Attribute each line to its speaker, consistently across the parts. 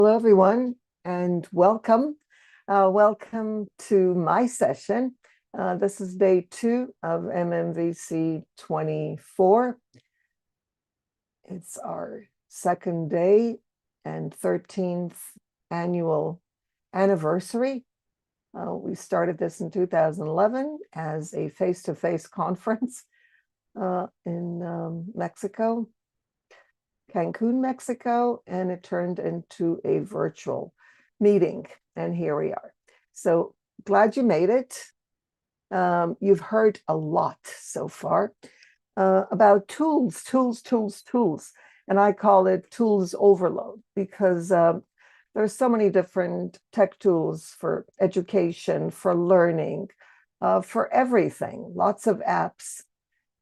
Speaker 1: Hello, everyone, and welcome. Welcome to my session. This is day 2 of MMVC 24. It's our second day and 13th annual anniversary. We started this in 2011 as a face-to-face conference in Mexico. Cancun, Mexico, and it turned into a virtual meeting. And here we are. So glad you made it. You've heard a lot so far about tools. And I call it tools overload because there's so many different tech tools for education, for learning, for everything, lots of apps.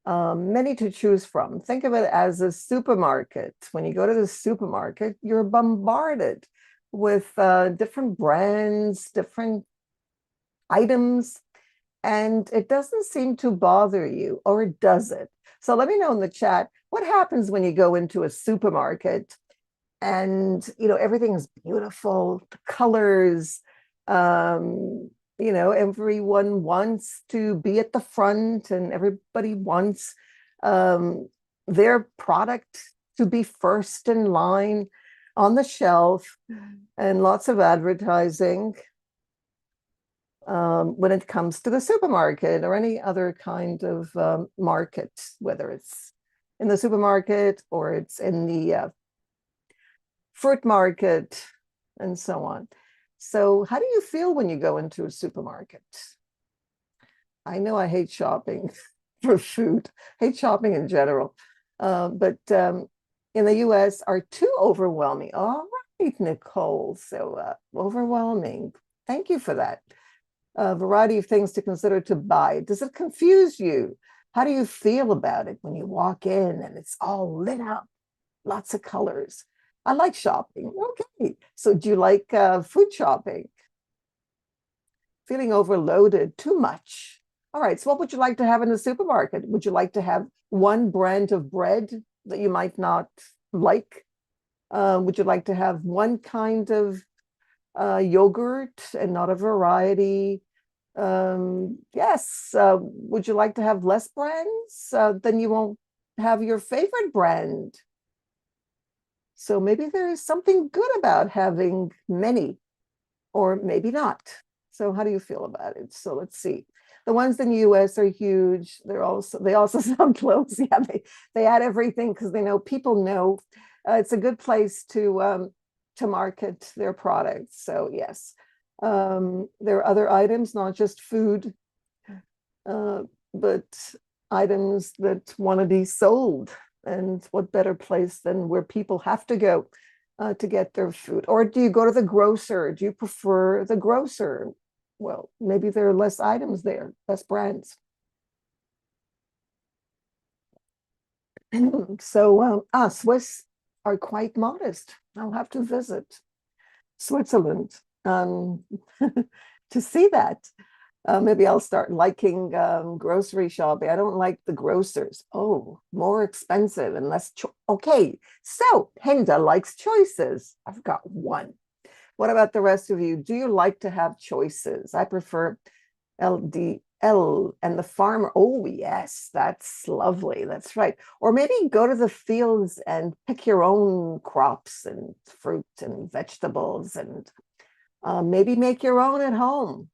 Speaker 1: Many to choose from. Think of it as a supermarket. When you go to the supermarket, you're bombarded with different brands, different items, and it doesn't seem to bother you, or does it? So let me know in the chat, what happens when you go into a supermarket and, everything is beautiful, the colors, everyone wants to be at the front and everybody wants their product to be first in line on the shelf, and lots of advertising when it comes to the supermarket or any other kind of market, whether it's in the supermarket or it's in the fruit market and so on. So how do you feel when you go into a supermarket? I know I hate shopping for food, hate shopping in general, but in the US are too overwhelming. All right, Nicole, so overwhelming. Thank you for that. A variety of things to consider to buy. Does it confuse you? How do you feel about it when you walk in and it's all lit up, lots of colors? I like shopping. Okay. So do you like food shopping? Feeling overloaded, too much. All right. So what would you like to have in the supermarket? Would you like to have one brand of bread that you might not like? Would you like to have one kind of yogurt and not a variety? Yes. Would you like to have less brands? Then you won't have your favorite brand. So maybe there is something good about having many, or maybe not. So how do you feel about it? So let's see. The ones in the US are huge. They also sell clothes. Yeah, they add everything because they know people know it's a good place to market their products. So yes, there are other items, not just food, but items that want to be sold. And what better place than where people have to go to get their food? Or do you go to the grocer? Do you prefer the grocer? Well, maybe there are less items there, less brands. So Swiss are quite modest. I'll have to visit Switzerland to see that. Maybe I'll start liking grocery shopping. I don't like the grocers. Oh, more expensive and less. Okay, so Hinda likes choices. I've got one. What about the rest of you? Do you like to have choices? I prefer LDL and the farmer. Oh, yes, that's lovely. That's right. Or maybe go to the fields and pick your own crops and fruit and vegetables and maybe make your own at home.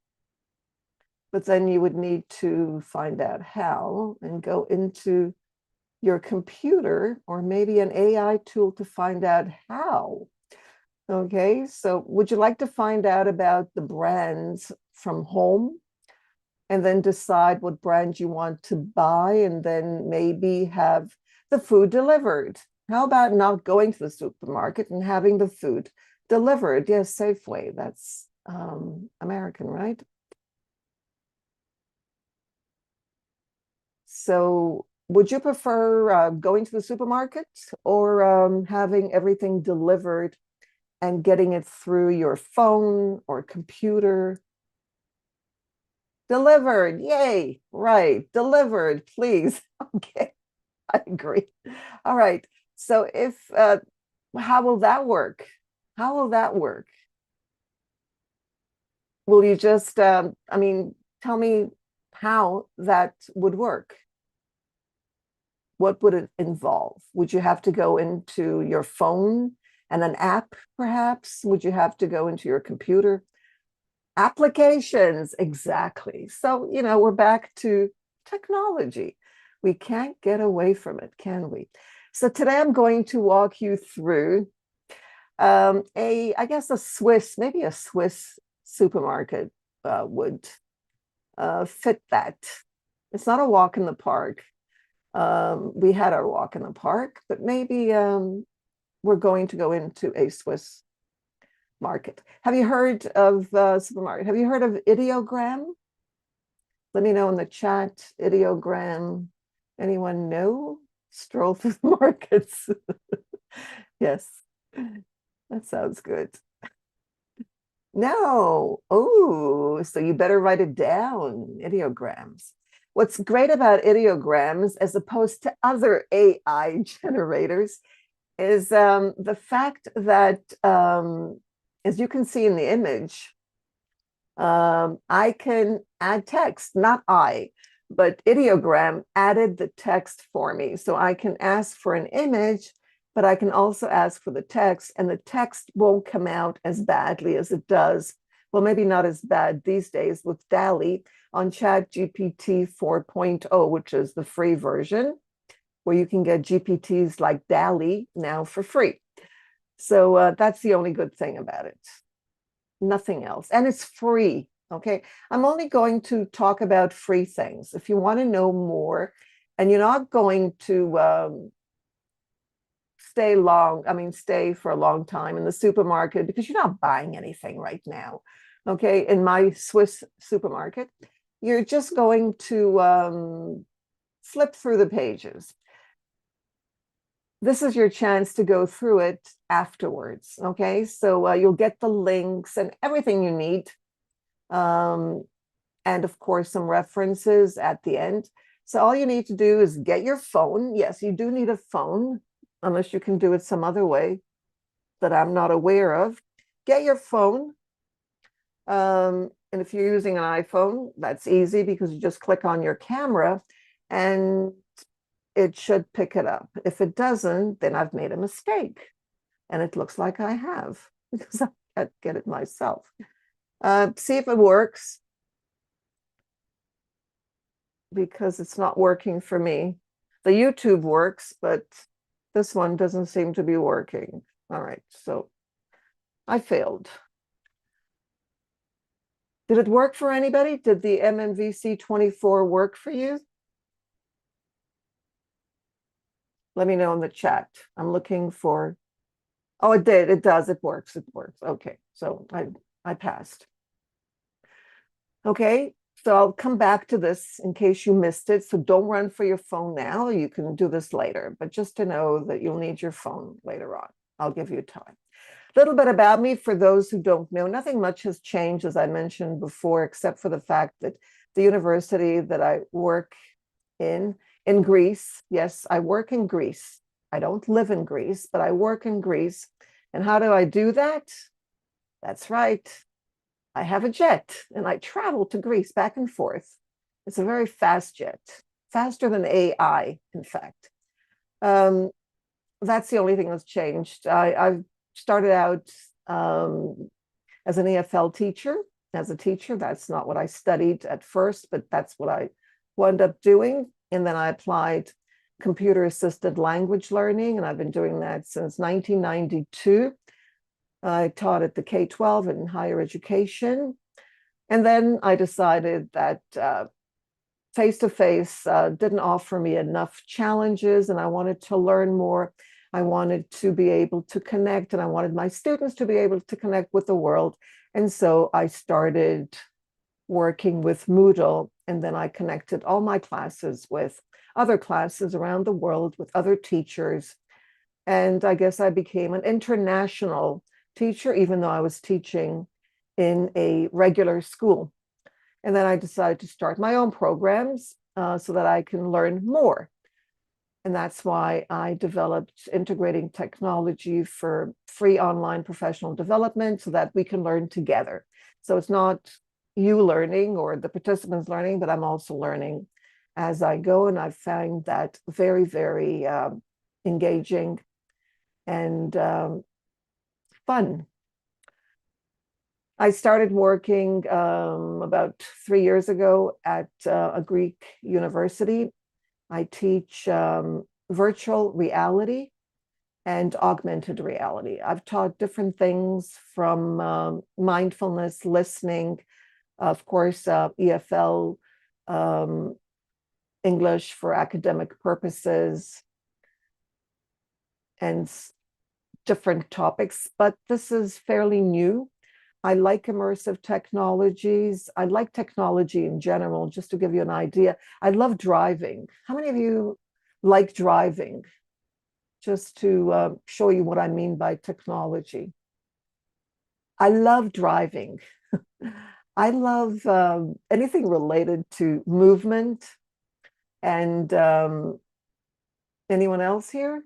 Speaker 1: But then you would need to find out how and go into your computer or maybe an AI tool to find out how. Okay, so would you like to find out about the brands from home and then decide what brand you want to buy and then maybe have the food delivered? How about not going to the supermarket and having the food delivered? Yes, Safeway, that's American, right? So would you prefer going to the supermarket or having everything delivered and getting it through your phone or computer? Delivered, yay, right, delivered, please. Okay, I agree. All right, so how will that work? How will that work? Will you just, tell me how that would work. What would it involve? Would you have to go into your phone and an app, perhaps? Would you have to go into your computer? Applications, exactly. So, we're back to technology. We can't get away from it, can we? So today I'm going to walk you through maybe a Swiss supermarket would fit that. It's not a walk in the park. We had our walk in the park, but maybe we're going to go into a Swiss market. Have you heard of supermarket? Have you heard of ideogram? Let me know in the chat. Ideogram. Anyone know? Stroll through the markets. Yes, that sounds good. No. Oh, so you better write it down. Ideograms. What's great about ideograms, as opposed to other AI generators, is the fact that, as you can see in the image, I can add text, not but ideogram added the text for me. So I can ask for an image, but I can also ask for the text, and the text won't come out as badly as it does. Well, maybe not as bad these days with DALL-E on ChatGPT 4.0, which is the free version, where you can get GPTs like DALL-E now for free. So that's the only good thing about it. Nothing else. And it's free. Okay. I'm only going to talk about free things. If you want to know more, and you're not going to stay for a long time in the supermarket because you're not buying anything right now. Okay. In my Swiss supermarket, you're just going to flip through the pages. This is your chance to go through it afterwards. Okay. So you'll get the links and everything you need. And of course, some references at the end. So all you need to do is get your phone. Yes, you do need a phone, unless you can do it some other way that I'm not aware of. Get your phone. And if you're using an iPhone, that's easy because you just click on your camera and it should pick it up. If it doesn't, then I've made a mistake. And it looks like I have because I can't get it myself. See if it works, because it's not working for me. The YouTube works, but this one doesn't seem to be working. All right, so I failed. Did it work for anybody? Did the MMVC 24 work for you? Let me know in the chat. I'm looking for, oh, it did, it does, it works. Okay, so I passed. Okay, so I'll come back to this in case you missed it. So don't run for your phone now. You can do this later, but just to know that you'll need your phone later on. I'll give you time. A little bit about me for those who don't know. Nothing much has changed, as I mentioned before, except for the fact that the university that I work in Greece, yes, I work in Greece. I don't live in Greece, but I work in Greece. And how do I do that? That's right. I have a jet and I travel to Greece back and forth. It's a very fast jet, faster than AI, in fact. That's the only thing that's changed. I've started out as an EFL teacher, as a teacher. That's not what I studied at first, but that's what I wound up doing. And then I applied computer-assisted language learning, and I've been doing that since 1992. I taught at the K-12 in higher education. And then I decided that face-to-face didn't offer me enough challenges, and I wanted to learn more. I wanted to be able to connect, and I wanted my students to be able to connect with the world. And so I started working with Moodle, and then I connected all my classes with other classes around the world with other teachers. And I guess I became an international teacher, even though I was teaching in a regular school. And then I decided to start my own programs so that I can learn more. And that's why I developed integrating technology for free online professional development so that we can learn together. So it's not you learning or the participants learning, but I'm also learning as I go. And I've found that very, very engaging and fun. I started working about 3 years ago at a Greek university. I teach virtual reality and augmented reality. I've taught different things from mindfulness, listening, of course, EFL, English for academic purposes, and different topics, but this is fairly new. I like immersive technologies. I like technology in general, just to give you an idea. I love driving. How many of you like driving? Just to show you what I mean by technology. I love driving. I love anything related to movement. And anyone else here?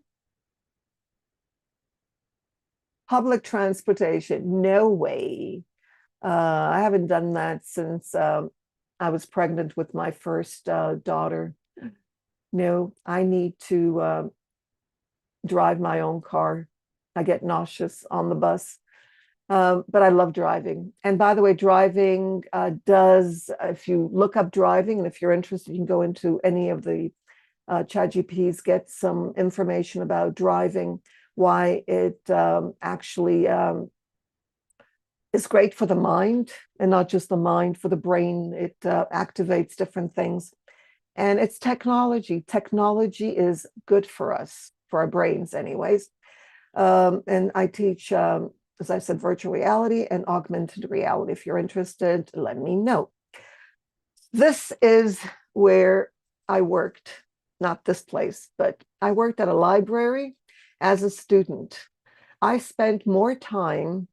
Speaker 1: Public transportation, no way. I haven't done that since I was pregnant with my first daughter. No, I need to drive my own car. I get nauseous on the bus, but I love driving. And by the way, driving does, if you look up driving, and if you're interested, you can go into any of the ChatGPTs, get some information about driving, why it actually is great for the mind, and not just the mind, for the brain. It activates different things. And it's technology. Technology is good for us, for our brains anyways. And I teach, as I said, virtual reality and augmented reality. If you're interested, let me know. This is where I worked, not this place, but I worked at a library as a student. I spent more time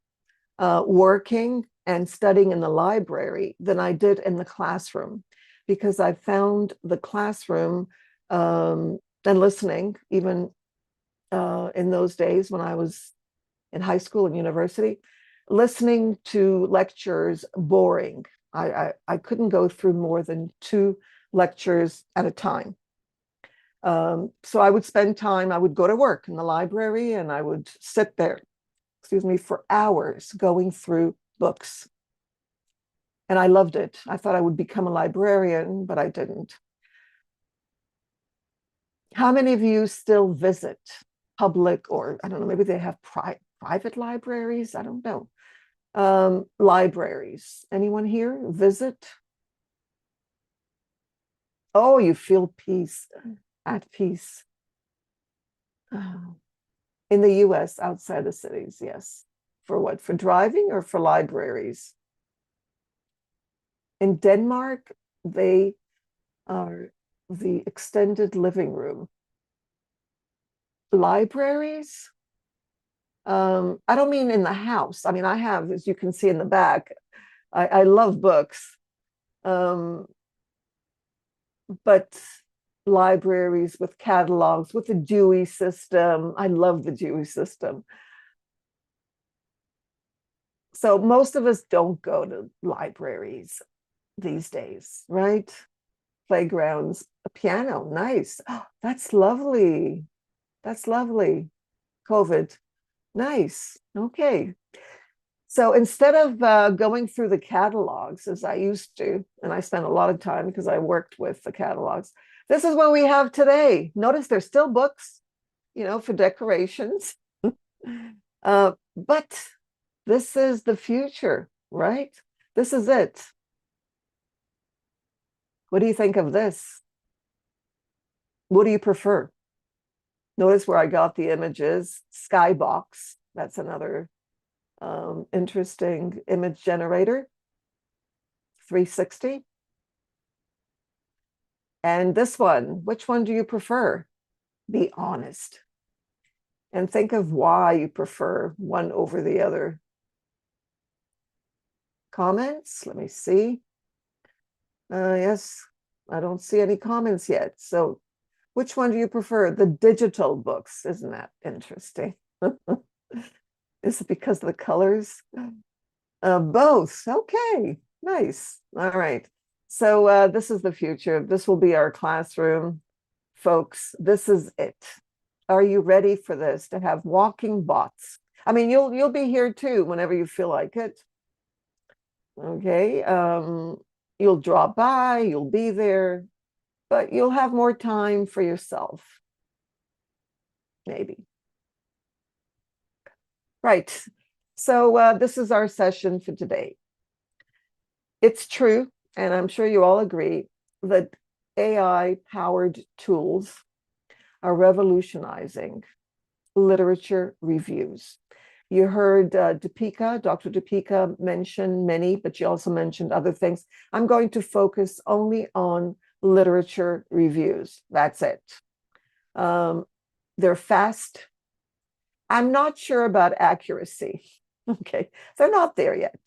Speaker 1: working and studying in the library than I did in the classroom, because I found the classroom and listening, even in those days when I was in high school and university, listening to lectures boring. I couldn't go through more than 2 lectures at a time. So I would spend time, I would go to work in the library and I would sit there, for hours going through books. And I loved it. I thought I would become a librarian, but I didn't. How many of you still visit public, or I don't know, maybe they have private libraries? I don't know. Libraries. Anyone here visit? Oh, you feel peace, at peace. In the US, outside the cities, yes. For what? For driving or for libraries? In Denmark, they are the extended living room. Libraries? I don't mean in the house. I mean, I have, as you can see in the back, I love books. But libraries with catalogs, with the Dewey system. I love the Dewey system. So most of us don't go to libraries these days, right? Playgrounds, a piano, nice. Oh, that's lovely. That's lovely. COVID, nice. Okay. So instead of going through the catalogs as I used to, and I spent a lot of time because I worked with the catalogs, this is what we have today. Notice there's still books, for decorations. But this is the future, right? This is it. What do you think of this? What do you prefer? Notice where I got the images. Skybox, that's another interesting image generator. 360. And this one, which one do you prefer? Be honest. And think of why you prefer one over the other. Comments? Let me see. Yes, I don't see any comments yet. So Which one do you prefer? The digital books. Isn't that interesting? Is it because of the colors? Both. Okay, nice. All right. So this is the future. This will be our classroom, folks. This is it. Are you ready for this? To have walking bots? I mean, you'll be here too whenever you feel like it. Okay. You'll drop by. You'll be there, but you'll have more time for yourself. Maybe. Right. So this is our session for today. It's true, and I'm sure you all agree, that AI-powered tools are revolutionizing literature reviews. You heard Dr. Deepika mention many, but she also mentioned other things. I'm going to focus only on literature reviews. That's it. They're fast. I'm not sure about accuracy. Okay, they're not there yet,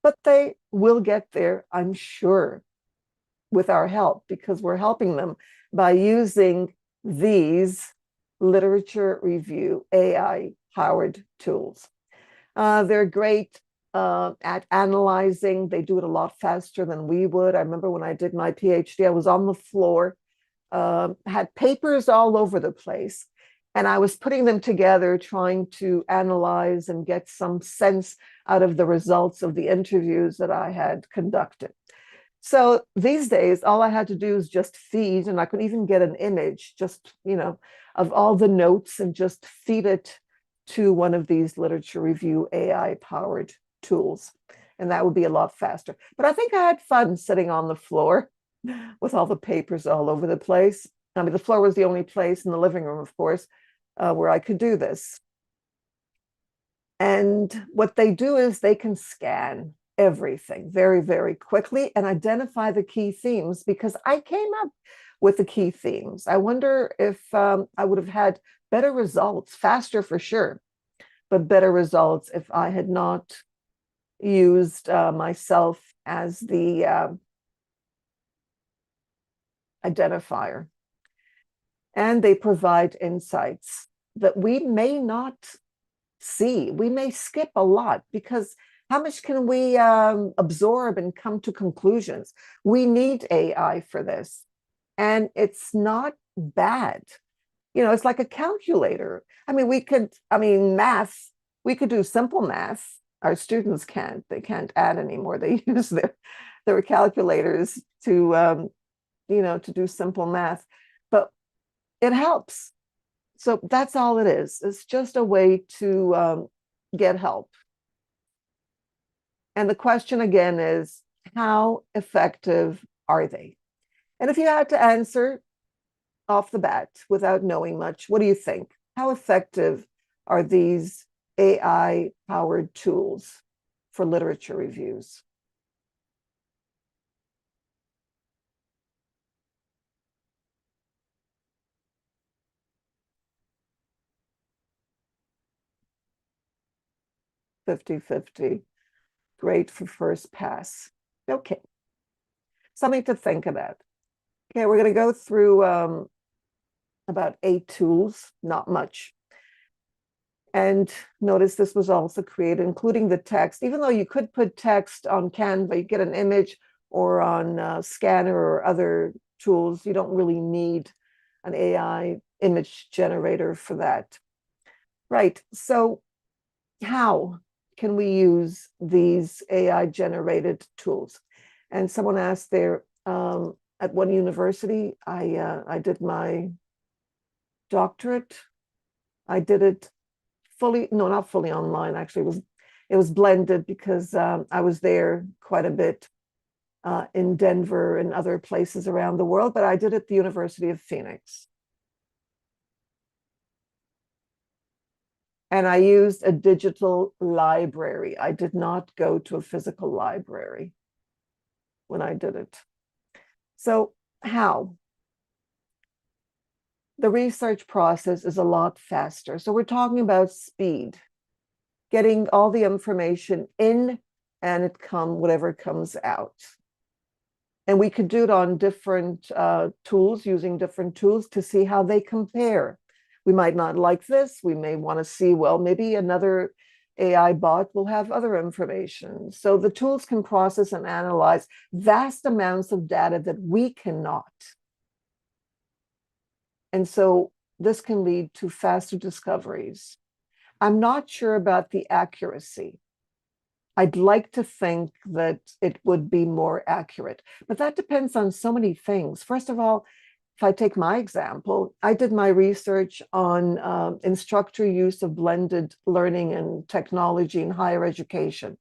Speaker 1: but they will get there, I'm sure, with our help, because we're helping them by using these literature review AI-powered tools. They're great at analyzing. They do it a lot faster than we would. I remember when I did my PhD, I was on the floor, had papers all over the place, and I was putting them together, trying to analyze and get some sense out of the results of the interviews that I had conducted. So these days, all I had to do is just feed, and I could even get an image just, of all the notes and just feed it to one of these literature review AI-powered tools. And that would be a lot faster. But I think I had fun sitting on the floor with all the papers all over the place. I mean, the floor was the only place in the living room, of course, where I could do this. And what they do is they can scan everything very, very quickly and identify the key themes, because I came up with the key themes. I wonder if I would have had better results, faster for sure, but better results if I had not used myself as the identifier. And they provide insights that we may not see. We may skip a lot, because how much can we absorb and come to conclusions? We need AI for this. And it's not bad. It's like a calculator. I mean, math, we could do simple math. Our students can't. They can't add anymore. They use their calculators to do simple math. But it helps. So that's all it is. It's just a way to get help. And the question again is, how effective are they? And if you had to answer off the bat without knowing much, what do you think? How effective are these AI-powered tools for literature reviews? (50-50). Great for first pass. Okay. Something to think about. Okay, we're going to go through about 8 tools, not much. And notice this was also created, including the text. Even though you could put text on Canva, you get an image, or on Scanner or other tools, you don't really need an AI image generator for that. Right, so how can we use these AI-generated tools? And someone asked there, at one university, I did my doctorate. I did it fully, no, not fully online, actually. It was blended, because I was there quite a bit in Denver and other places around the world, but I did it at the University of Phoenix. And I used a digital library. I did not go to a physical library when I did it. So how? The research process is a lot faster. So we're talking about speed, getting all the information in, and whatever comes out. And we could do it on different tools, using different tools to see how they compare. We might not like this. We may want to see, well, maybe another AI bot will have other information. So the tools can process and analyze vast amounts of data that we cannot. And so this can lead to faster discoveries. I'm not sure about the accuracy. I'd like to think that it would be more accurate, but that depends on so many things. First of all, if I take my example, I did my research on instructor use of blended learning and technology in higher education.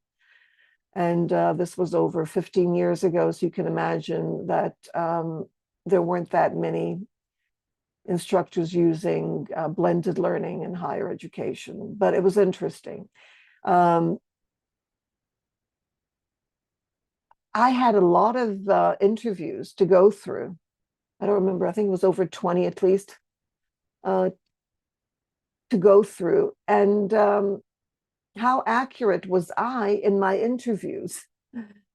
Speaker 1: And this was over 15 years ago, so you can imagine that there weren't that many instructors using blended learning in higher education, but it was interesting. I had a lot of interviews to go through. I don't remember, I think it was over 20 at least to go through. And how accurate was I in my interviews?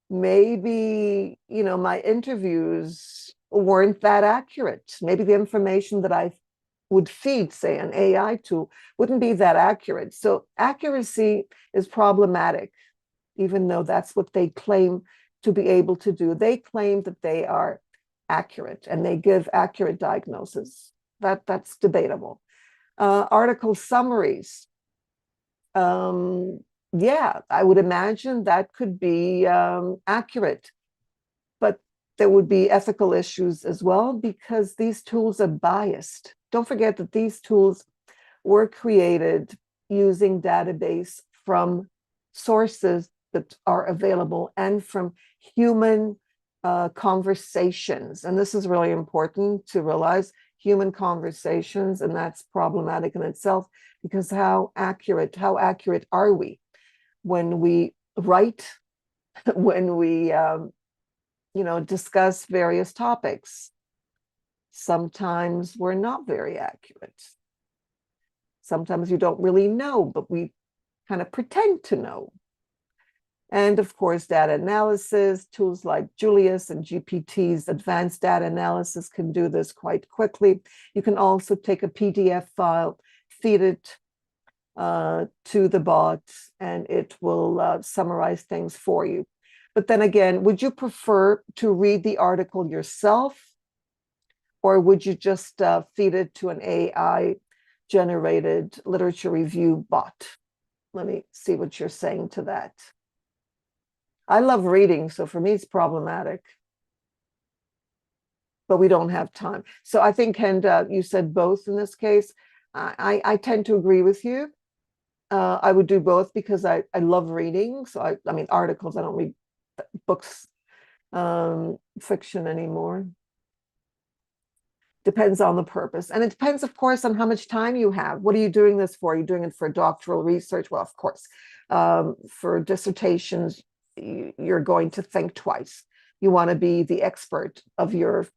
Speaker 1: Maybe, my interviews weren't that accurate. Maybe the information that I would feed, say, an AI tool wouldn't be that accurate. So accuracy is problematic, even though that's what they claim to be able to do. They claim that they are accurate and they give accurate diagnosis. That's debatable. Article summaries. Yeah, I would imagine that could be accurate, but there would be ethical issues as well because these tools are biased. Don't forget that these tools were created using database from sources that are available and from human conversations. And this is really important to realize, human conversations, and that's problematic in itself because how accurate are we when we write, when we discuss various topics? Sometimes we're not very accurate. Sometimes you don't really know, but we kind of pretend to know. And of course, data analysis, tools like Julius and GPTs, advanced data analysis can do this quite quickly. You can also take a PDF file, feed it to the bot, and it will summarize things for you. But then again, would you prefer to read the article yourself, or would you just feed it to an AI-generated literature review bot? Let me see what you're saying to that. I love reading, so for me it's problematic. But we don't have time. So I think, Ken, you said both in this case. I tend to agree with you. I would do both because I love reading. So I mean, articles, I don't read books, fiction anymore. Depends on the purpose. And it depends, of course, on how much time you have. What are you doing this for? Are you doing it for doctoral research? Well, of course. For dissertations, you're going to think twice. You want to be the expert of your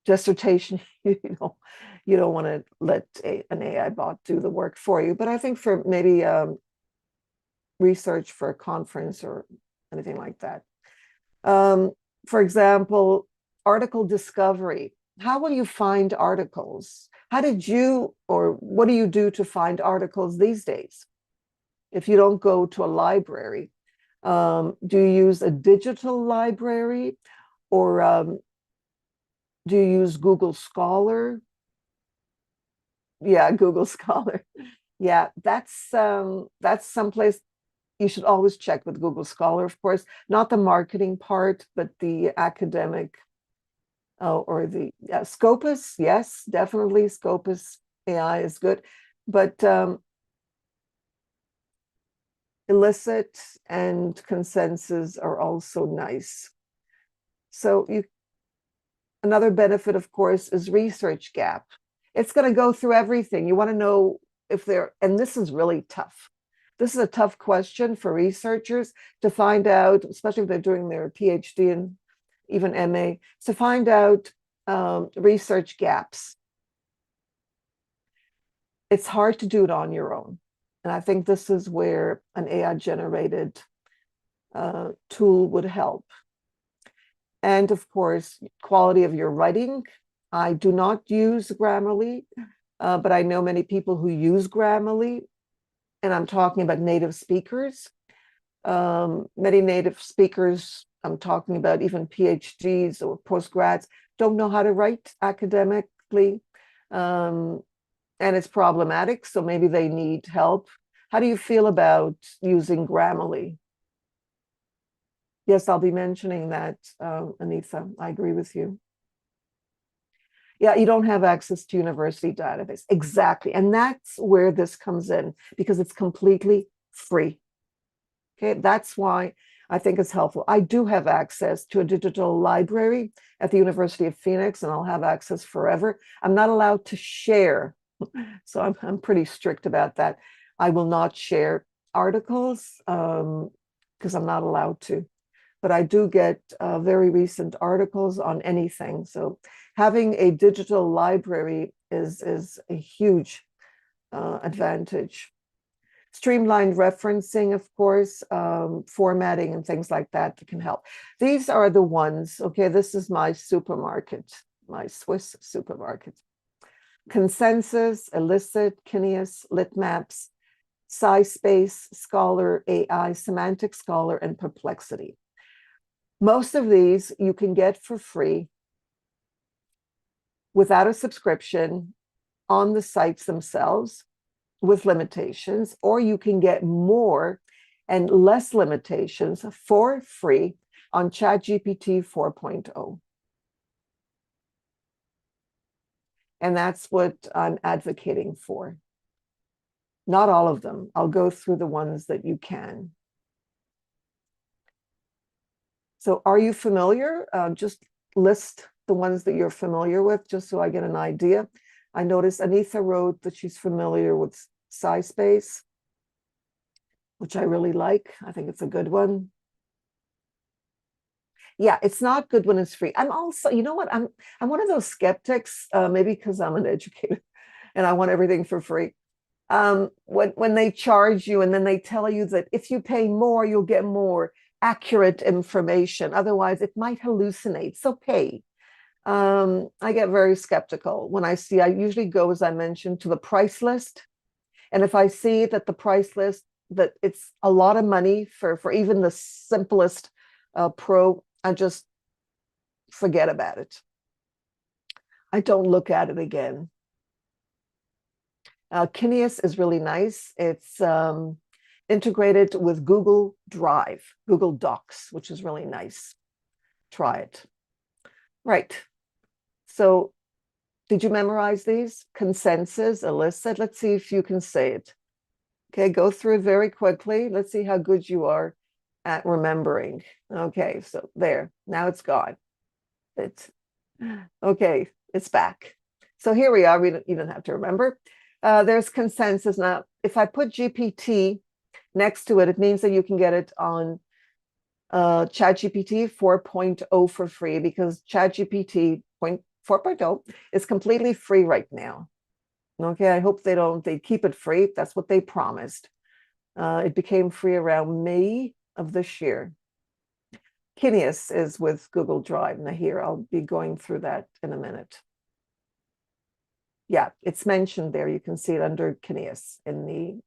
Speaker 1: dissertation. You don't want to let an AI bot do the work for you. But I think for maybe research for a conference or anything like that. For example, article discovery. How will you find articles? How did you, or what do you do to find articles these days? If you don't go to a library, do you use a digital library, or do you use Google Scholar? Yeah, Google Scholar. Yeah, that's someplace you should always check with Google Scholar, of course, not the marketing part, but the academic or the Scopus. Yes, definitely Scopus AI is good, but Elicit and Consensus are also nice. So another benefit, of course, is Research Gap. It's going to go through everything. You want to know if and this is really tough. This is a tough question for researchers to find out, especially if they're doing their PhD and even MA, to find out research gaps. It's hard to do it on your own. And I think this is where an AI-generated tool would help. And of course, quality of your writing. I do not use Grammarly, but I know many people who use Grammarly, and I'm talking about native speakers. Many native speakers, I'm talking about even PhDs or postgrads, don't know how to write academically, and it's problematic, so maybe they need help. How do you feel about using Grammarly? Yes, I'll be mentioning that, Anitha. I agree with you. Yeah, you don't have access to university database. Exactly. And that's where this comes in, because it's completely free. Okay, that's why I think it's helpful. I do have access to a digital library at the University of Phoenix, and I'll have access forever. I'm not allowed to share, so I'm pretty strict about that. I will not share articles because I'm not allowed to. But I do get very recent articles on anything. So having a digital library is a huge advantage. Streamlined referencing, of course, formatting and things like that can help. These are the ones, okay, this is my supermarket, my Swiss supermarket. Consensus, Elicit, Keenious, Litmaps, SciSpace, ScholarAI, Semantic Scholar, and Perplexity. Most of these you can get for free without a subscription on the sites themselves with limitations, or you can get more and less limitations for free on ChatGPT 4.0. And that's what I'm advocating for. Not all of them. I'll go through the ones that you can. So are you familiar? Just list the ones that you're familiar with, just so I get an idea. I noticed Anitha wrote that she's familiar with SciSpace, which I really like. I think it's a good one. Yeah, it's not good when it's free. I'm also, you know what? I'm one of those skeptics, maybe because I'm an educator and I want everything for free. When they charge you and then they tell you that if you pay more, you'll get more accurate information. Otherwise, it might hallucinate. So pay. I get very skeptical when I see, I usually go, as I mentioned, to the price list. And if I see that the price list, that it's a lot of money for even the simplest pro, I just forget about it. I don't look at it again. Keenious is really nice. It's integrated with Google Drive, Google Docs, which is really nice. Try it. Right. So did you memorize these? Consensus, Elicit. Let's see if you can say it. Okay, go through it very quickly. Let's see how good you are at remembering. Okay, so there. Now it's gone. It's okay. It's back. So here we are. You don't have to remember. There's consensus. Now, if I put GPT next to it, it means that you can get it on ChatGPT 4.0 for free, because ChatGPT 4.0 is completely free right now. Okay, I hope they keep it free. That's what they promised. It became free around May of this year. Keenious is with Google Drive. Now here, I'll be going through that in a minute. Yeah, it's mentioned there. You can see it under Keenious in the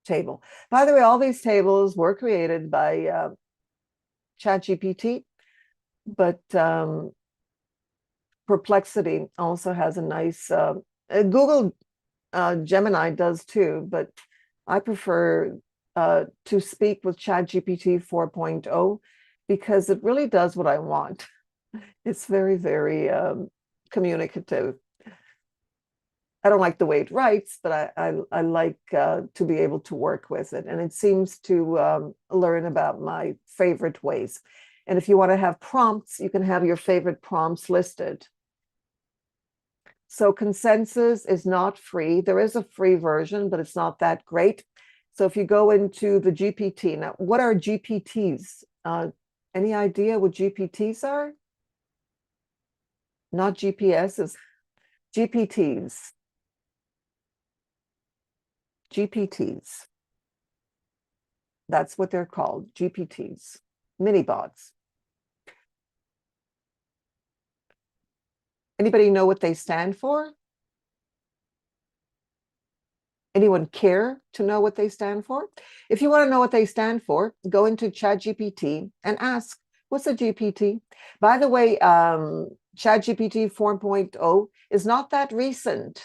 Speaker 1: table. By the way, all these tables were created by ChatGPT, but Perplexity also has a nice, Google Gemini does too, but I prefer to speak with ChatGPT 4.0 because it really does what I want. It's very, very communicative. I don't like the way it writes, but I like to be able to work with it. And it seems to learn about my favorite ways. And if you want to have prompts, you can have your favorite prompts listed. So Consensus is not free. There is a free version, but it's not that great. So if you go into the GPT, now what are GPTs? Any idea what GPTs are? Not GPSs, GPTs. GPTs. That's what they're called, GPTs, mini bots. Anybody know what they stand for? Anyone care to know what they stand for? If you want to know what they stand for, go into ChatGPT and ask, what's a GPT? By the way, ChatGPT 4.0 is not that recent.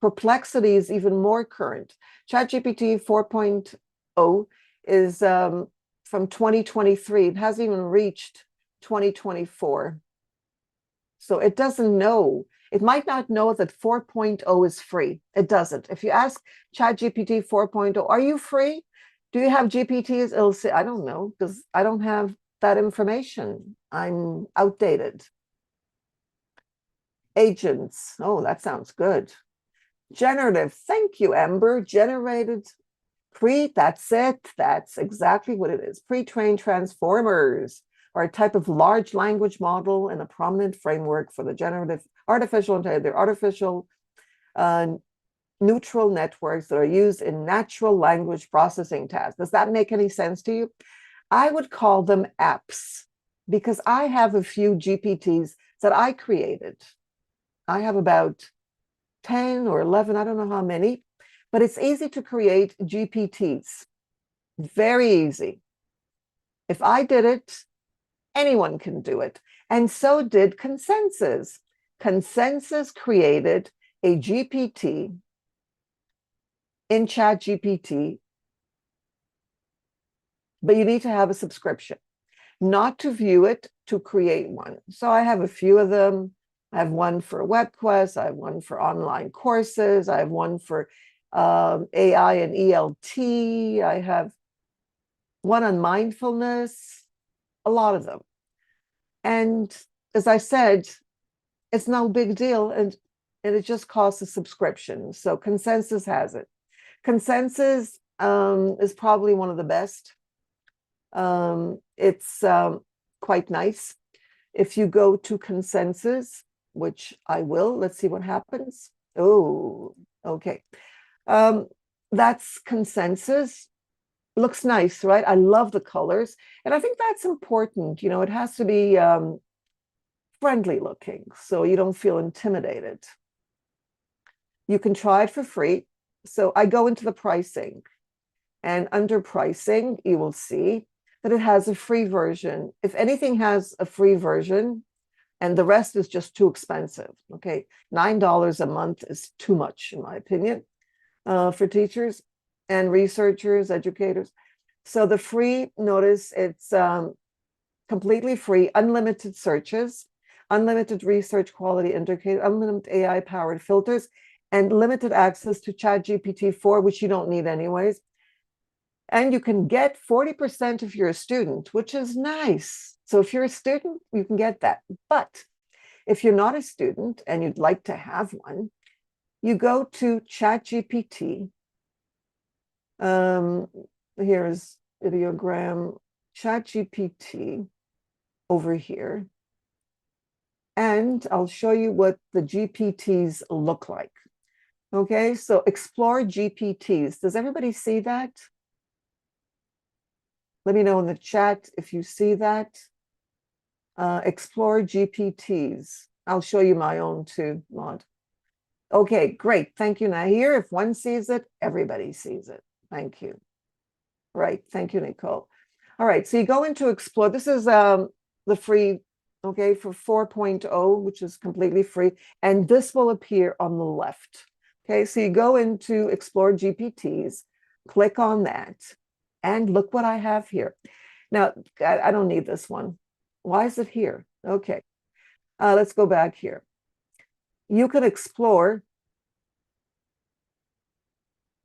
Speaker 1: Perplexity is even more current. ChatGPT 4.0 is from 2023. It hasn't even reached 2024. So it doesn't know. It might not know that 4.0 is free. It doesn't. If you ask ChatGPT 4.0, are you free? Do you have GPTs? It'll say, I don't know, because I don't have that information. I'm outdated. Agents. Oh, that sounds good. Generative. Thank you, Amber. Generated that's it. That's exactly what it is. Pre-trained transformers are a type of large language model and a prominent framework for the generative artificial intelligence. They're artificial neutral networks that are used in natural language processing tasks. Does that make any sense to you? I would call them apps because I have a few GPTs that I created. I have about 10 or 11, I don't know how many, but it's easy to create GPTs. Very easy. If I did it, anyone can do it. And so did Consensus. Consensus created a GPT in ChatGPT, but you need to have a subscription, not to view it, to create one. So I have a few of them. I have one for WebQuest. I have one for online courses. I have one for AI and ELT. I have one on mindfulness, a lot of them. And as I said, it's no big deal. And it just costs a subscription. So Consensus has it. Consensus is probably one of the best. It's quite nice. If you go to Consensus, which I will, let's see what happens. Oh, okay. That's Consensus. Looks nice, right? I love the colors. And I think that's important. You know, it has to be friendly looking so you don't feel intimidated. You can try it for free. So I go into the pricing, and under pricing, you will see that it has a free version. If anything has a free version, and the rest is just too expensive, okay? $9 a month is too much, in my opinion, for teachers and researchers, educators. So the free, notice it's completely free, unlimited searches, unlimited research quality indicator, unlimited AI-powered filters, and limited access to ChatGPT 4, which you don't need anyways. And you can get 40% if you're a student, which is nice. So if you're a student, you can get that. But if you're not a student and you'd like to have one, you go to ChatGPT. Here's ideogram, ChatGPT over here. And I'll show you what the GPTs look like. Okay, so explore GPTs. Does everybody see that? Let me know in the chat if you see that. Explore GPTs. I'll show you my own too, Maud. Okay, great. Thank you. Now here, if one sees it, everybody sees it. Thank you. Right. Thank you, Nicole. All right. So you go into explore. This is the free, okay, for 4.0, which is completely free. And this will appear on the left. Okay, so you go into explore GPTs, click on that, and look what I have here. Now, I don't need this one. Why is it here? Okay, let's go back here. You can explore.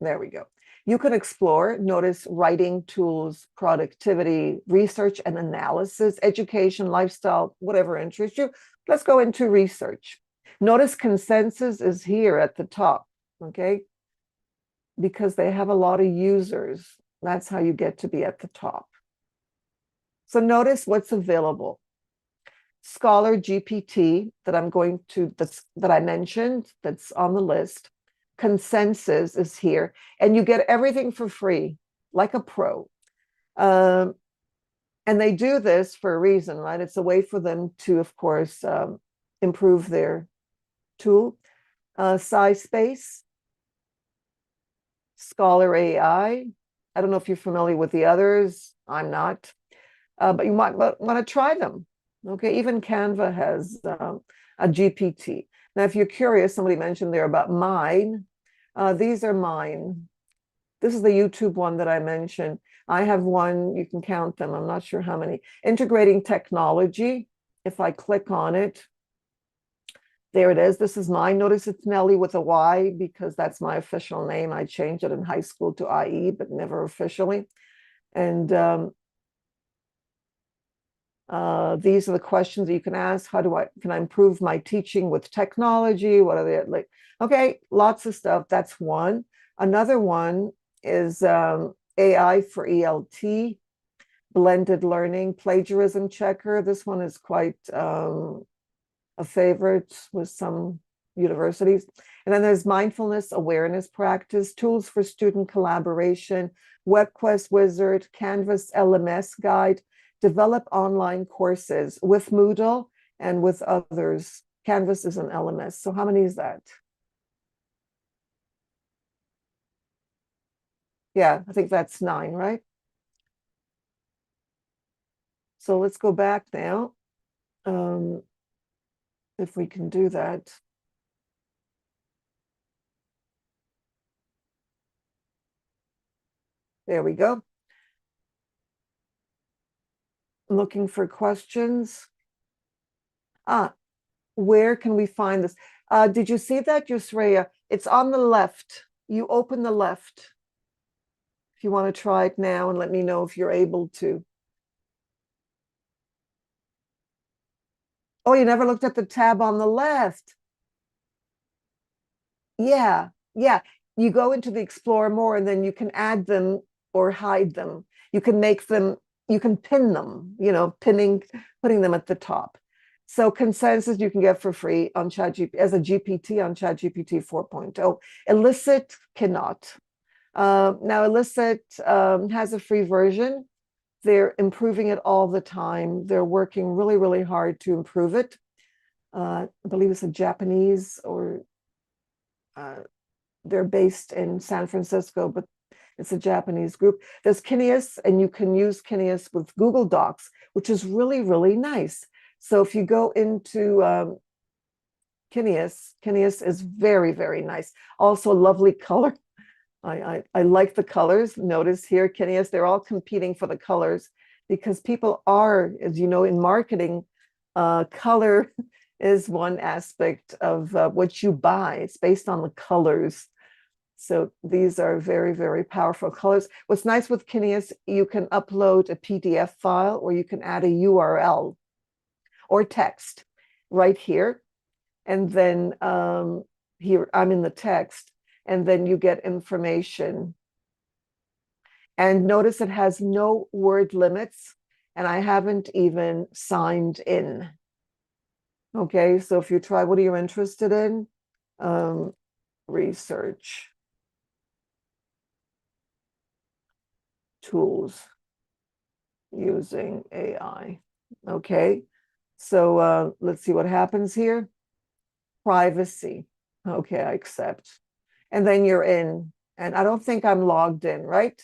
Speaker 1: There we go. You can explore, notice writing tools, productivity, research and analysis, education, lifestyle, whatever interests you. Let's go into research. Notice Consensus is here at the top, okay? Because they have a lot of users. That's how you get to be at the top. So notice what's available. Scholar GPT that I'm going to, that I mentioned, that's on the list. Consensus is here, and you get everything for free, like a pro. And they do this for a reason, right? It's a way for them to, of course, improve their tool. SciSpace, ScholarAI. I don't know if you're familiar with the others. I'm not. But you might want to try them. Okay, even Canva has a GPT. Now, if you're curious, somebody mentioned there about mine. These are mine. This is the YouTube one that I mentioned. I have one, you can count them. I'm not sure how many. Integrating technology. If I click on it, there it is. This is mine. Notice it's Nelly with a Y because that's my official name. I changed it in high school to IE, but never officially. And these are the questions that you can ask. Can I improve my teaching with technology? What are they like? Okay, lots of stuff. That's one. Another one is AI for ELT, blended learning, plagiarism checker. This one is quite a favorite with some universities. And then there's mindfulness awareness practice, tools for student collaboration, WebQuest Wizard, Canvas LMS guide, develop online courses with Moodle and with others. Canvas is an LMS. So how many is that? Yeah, I think that's 9, right? So let's go back now. If we can do that. There we go. Looking for questions. Where can we find this? Did you see that, Yusreya? It's on the left. You open the left. If you want to try it now and let me know if you're able to. Oh, you never looked at the tab on the left. Yeah, yeah. You go into the Explore More and then you can add them or hide them. You can make them, you can pin them, putting them at the top. So Consensus you can get for free on ChatGPT as a GPT on ChatGPT 4.0. Elicit cannot. Now Elicit has a free version. They're improving it all the time. They're working really, really hard to improve it. I believe it's a Japanese or they're based in San Francisco, but it's a Japanese group. There's Keenious, and you can use Keenious with Google Docs, which is really, really nice. So if you go into Keenious is very, very nice. Also lovely color. I like the colors. Notice here, Keenious, they're all competing for the colors because people are, as you know, in marketing, color is one aspect of what you buy. It's based on the colors. So these are very, very powerful colors. What's nice with Keenious, you can upload a PDF file or you can add a URL or text right here. And then here, I'm in the text, and then you get information. And notice it has no word limits, and I haven't even signed in. Okay, so if you try, what are you interested in? Research tools using AI. Okay, so let's see what happens here. Privacy. Okay, I accept. And then you're in. And I don't think I'm logged in, right?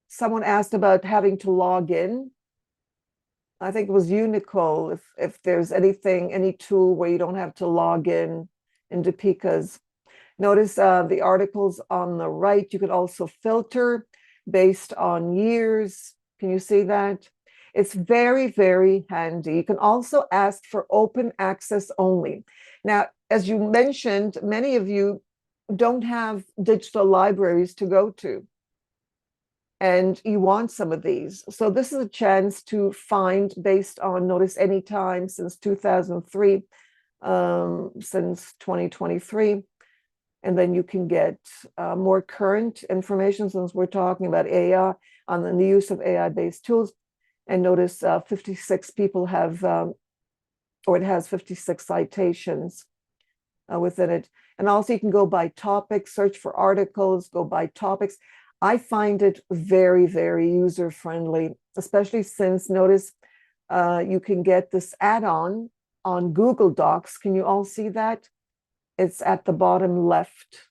Speaker 1: Someone asked about having to log in. I think it was you, Nicole, if there's any tool where you don't have to log in into Pika's. Notice the articles on the right. You could also filter based on years. Can you see that? It's very, very handy. You can also ask for open access only. Now, as you mentioned, many of you don't have digital libraries to go to, and you want some of these. So this is a chance to find based on, notice, any time since 2003, since 2023. And then you can get more current information since we're talking about AI on the use of AI-based tools. And notice 56 people have, or it has 56 citations within it. And also you can go by topics, search for articles, go by topics. I find it very, very user-friendly, especially since, notice, you can get this add-on on Google Docs. Can you all see that? It's at the bottom left.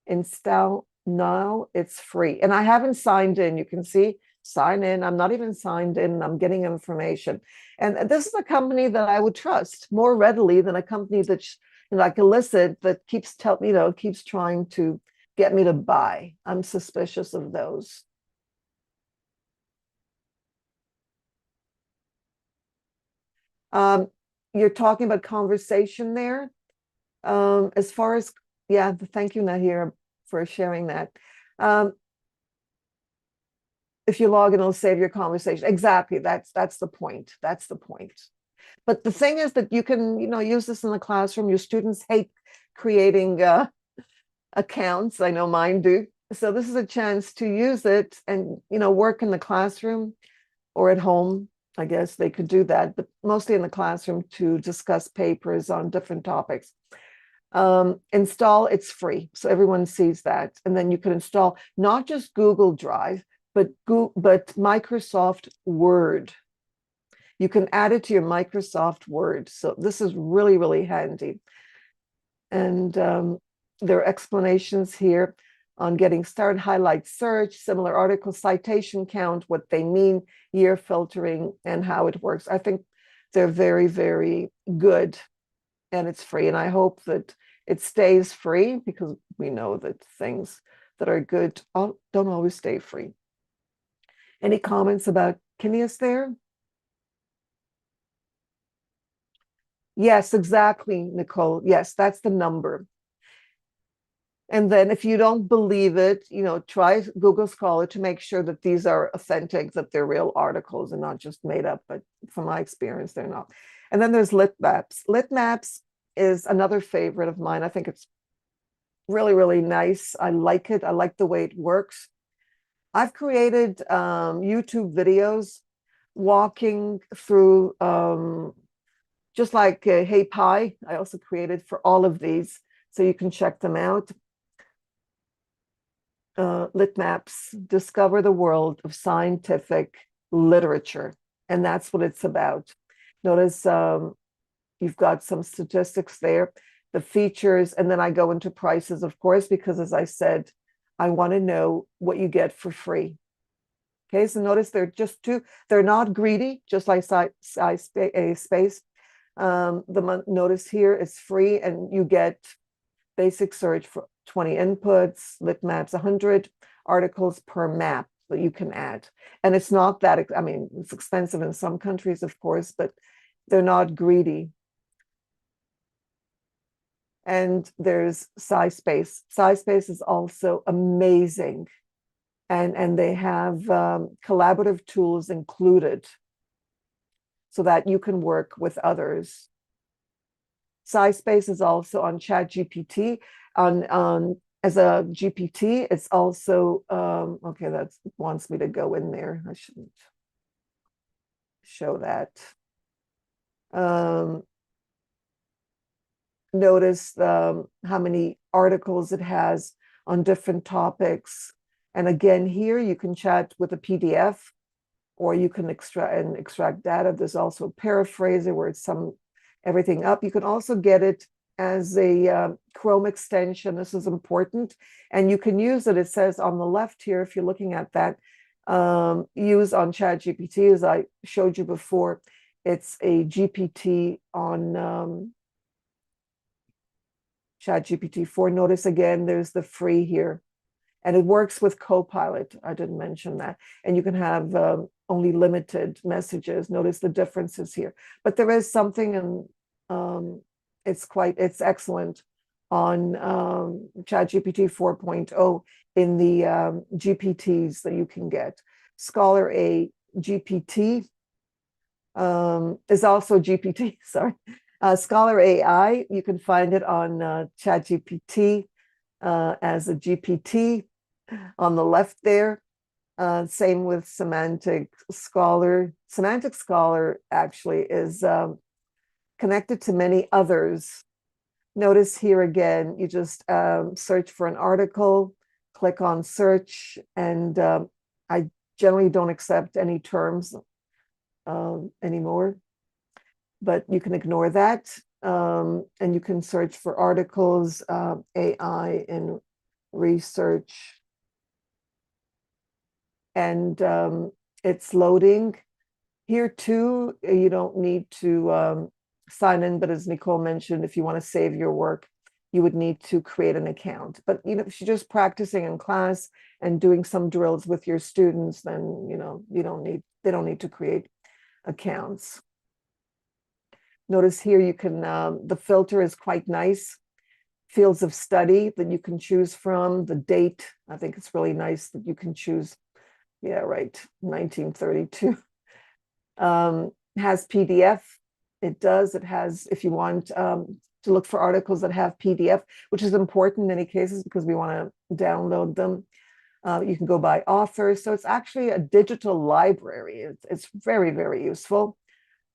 Speaker 1: Install now, it's free. And I haven't signed in. You can see, sign in. I'm not even signed in. I'm getting information. And this is a company that I would trust more readily than a company that's like Elicit that keeps keeps trying to get me to buy. I'm suspicious of those. You're talking about conversation there. As far as, yeah, thank you, Nahir, for sharing that. If you log in, it'll save your conversation. Exactly. That's the point. That's the point. But the thing is that you can, use this in the classroom. Your students hate creating accounts. I know mine do. So this is a chance to use it and, work in the classroom or at home. I guess they could do that, but mostly in the classroom to discuss papers on different topics. Install, it's free. So everyone sees that. And then you can install not just Google Drive, but Microsoft Word. You can add it to your Microsoft Word. So this is really, really handy. And there are explanations here on getting started, highlight search, similar article citation count, what they mean, year filtering, and how it works. I think they're very, very good, and it's free. And I hope that it stays free, because we know that things that are good don't always stay free. Any comments about Keenious there? Yes, exactly, Nicole. Yes, that's the number. And then if you don't believe it, try Google Scholar to make sure that these are authentic, that they're real articles and not just made up. But from my experience, they're not. And then there's Litmaps. Litmaps is another favorite of mine. I think it's really, really nice. I like it. I like the way it works. I've created YouTube videos walking through, just like Hey Pi. I also created for all of these, so you can check them out. Litmaps, discover the world of scientific literature. And that's what it's about. Notice you've got some statistics there, the features, and then I go into prices, of course, because as I said, I want to know what you get for free. Okay, so notice they're not greedy, just like SciSpace. Notice here it's free, and you get basic search for 20 inputs, Litmaps 100 articles per map that you can add. And it's not that, it's expensive in some countries, of course, but they're not greedy. And there's SciSpace. SciSpace is also amazing. And they have collaborative tools included so that you can work with others. SciSpace is also on ChatGPT. As a GPT, it's also okay. That wants me to go in there. I shouldn't show that. Notice how many articles it has on different topics. And again, here you can chat with a PDF, or you can extract data. There's also a paraphraser where it's everything up. You can also get it as a Chrome extension. This is important. And you can use it. It says on the left here, if you're looking at that, use on ChatGPT, as I showed you before. It's a GPT on ChatGPT 4. Notice again, there's the free here. And it works with Copilot. I didn't mention that. And you can have only limited messages. Notice the differences here. But there is something, and it's excellent on ChatGPT 4.0 in the GPTs that you can get. ScholarAI GPT is also GPT, sorry. ScholarAI, you can find it on ChatGPT as a GPT on the left there. Same with Semantic Scholar. Semantic Scholar actually is connected to many others. Notice here again, you just search for an article, click on search, and I generally don't accept any terms anymore. but you can ignore that. And you can search for articles, AI in research, and it's loading. Here too, you don't need to sign in, but as Nicole mentioned, if you want to save your work, you would need to create an account. But if you're just practicing in class and doing some drills with your students, then they don't need to create accounts. Notice here you can, the filter is quite nice. Fields of study that you can choose from, the date. I think it's really nice that you can choose, yeah, right, 1932. Has PDF. It does. It has, if you want to look for articles that have PDF, which is important in many cases because we want to download them. You can go by author. So it's actually a digital library. It's very, very useful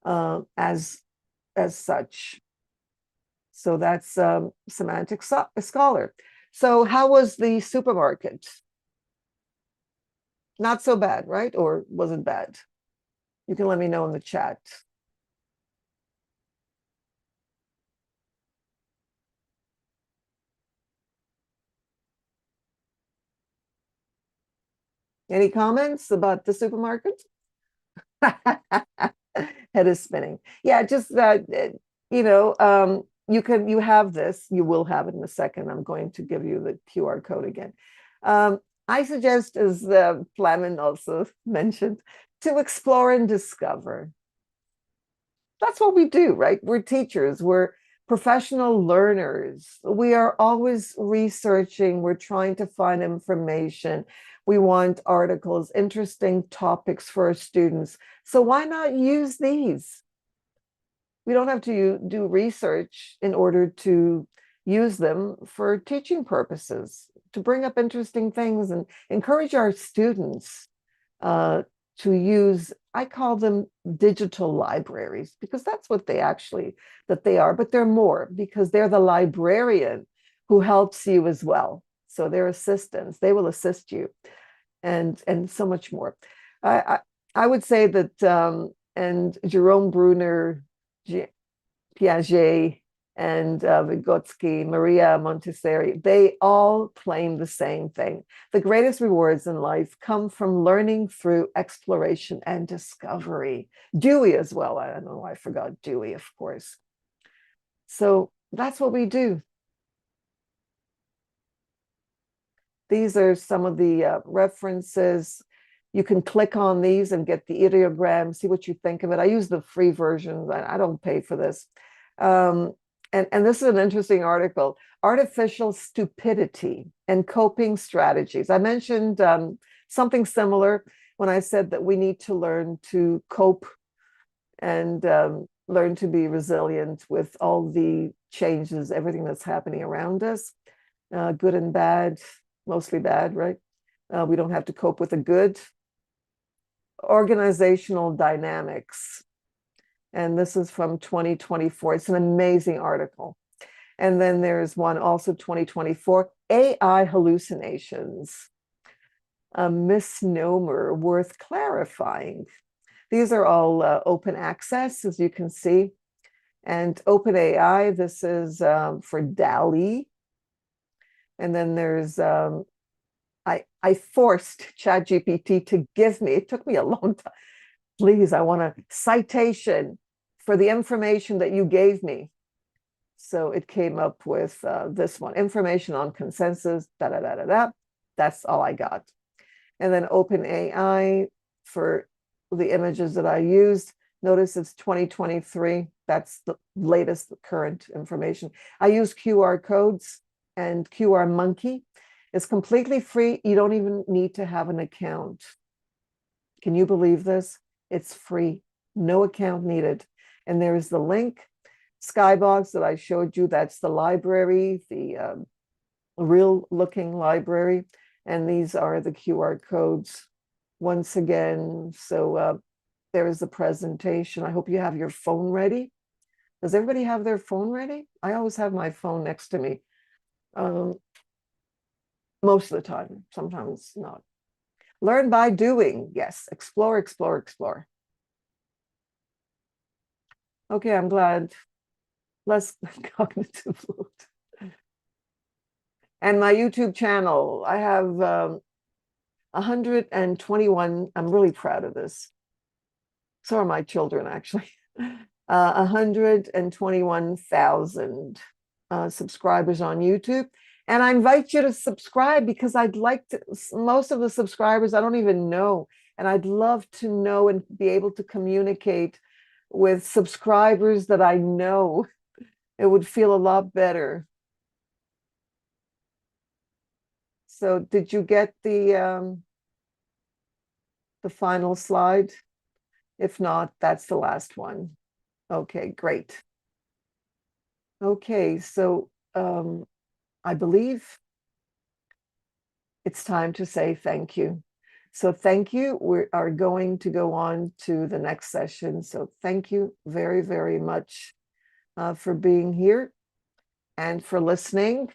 Speaker 1: as such. So that's Semantic Scholar. So how was the supermarket? Not so bad, right? Or was it bad? You can let me know in the chat. Any comments about the supermarket? Head is spinning. Yeah, just that, you have this, you will have it in a second. I'm going to give you the QR code again. I suggest, as Flamin also mentioned, to explore and discover. That's what we do, right? We're teachers, we're professional learners. We are always researching, we're trying to find information. We want articles, interesting topics for our students. So why not use these? We don't have to do research in order to use them for teaching purposes, to bring up interesting things and encourage our students to use, I call them digital libraries, because that's what they are, but they're more, because they're the librarian who helps you as well. So they're assistants, they will assist you, and so much more. I would say that, and Jerome Bruner, Piaget, and Vygotsky, Maria Montessori, they all claim the same thing. The greatest rewards in life come from learning through exploration and discovery. Dewey as well. I don't know why I forgot Dewey, of course. So that's what we do. These are some of the references. You can click on these and get the ideogram, see what you think of it. I use the free version. I don't pay for this. And this is an interesting article, Artificial Stupidity and Coping Strategies. I mentioned something similar when I said that we need to learn to cope and learn to be resilient with all the changes, everything that's happening around us, good and bad, mostly bad, right? We don't have to cope with the good. Organizational dynamics. And this is from 2024. It's an amazing article. And then there's one also 2024, AI hallucinations, a misnomer worth clarifying. These are all open access, as you can see. And OpenAI, this is for DALL-E. And then there's, I forced ChatGPT to give me, it took me a long time. Please, I want a citation for the information that you gave me. So it came up with this one, information on consensus, da-da-da-da-da. That's all I got. And then OpenAI for the images that I used. Notice it's 2023. That's the latest current information. I use QR codes and QR Monkey. It's completely free. You don't even need to have an account. Can you believe this? It's free, no account needed. And there's the link, Skybox that I showed you. That's the library, the real looking library. And these are the QR codes once again. So there is the presentation. I hope you have your phone ready. Does everybody have their phone ready? I always have my phone next to me. Most of the time, sometimes not. Learn by doing. Yes, explore, explore, explore. Okay, I'm glad. Less cognitive load. And my YouTube channel, I have 121. I'm really proud of this. So are my children, actually. 121,000 subscribers on YouTube. And I invite you to subscribe because I'd like to, most of the subscribers I don't even know. And I'd love to know and be able to communicate with subscribers that I know. It would feel a lot better. So did you get the final slide? If not, that's the last one. Okay, great. Okay, so I believe it's time to say thank you. So thank you. We are going to go on to the next session. So thank you very, very much for being here and for listening.